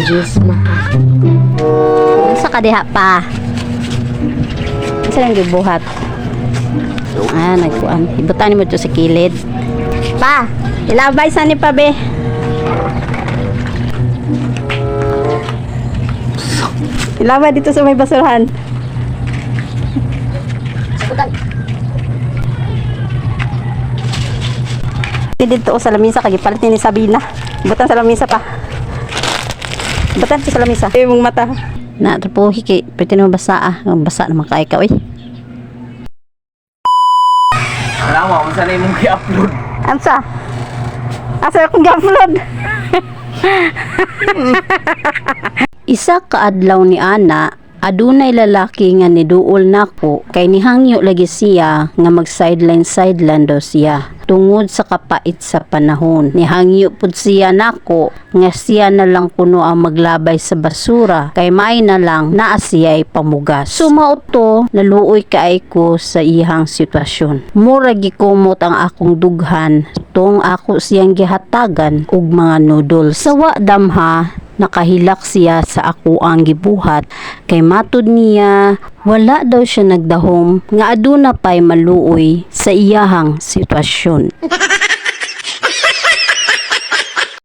Diyos mahal. Sa kadiha pa. Isa lang gibuhat. Nagkuan. Ibutan mo ito sa kilid. Pa, ilabay sa ni pa be. Ilabay dito sa may basurahan. Dito sa lamisa kagipalit ni Sabina. Ibutan sa lamisa pa. Ibutan sa lamisa. Mong mata. Na po hiki, pwede na basa basa naman kay ka Alam mo, kung saan yung i-upload. Ansa? Asa akong i-upload? Isa ka adlaw ni Ana, adunay lalaki nga niduol nako kay nihangyo lagi siya nga mag sideline daw siya. Tungod sa kapait sa panahon, nihangyo pud siya nako nga siya na lang kuno ang maglabay sa basura kay may na lang naa siya ay pamugas. Sumauto naluoy kaay ko sa ihang sitwasyon. Mura gikumot ang akong dughan tong ako siyang gihatagan og mga noodles. Sawa damha nakahilak siya sa ako ang gibuhat kay matud niya wala daw siya nagdahom nga aduna pay maluoy sa iyahang sitwasyon.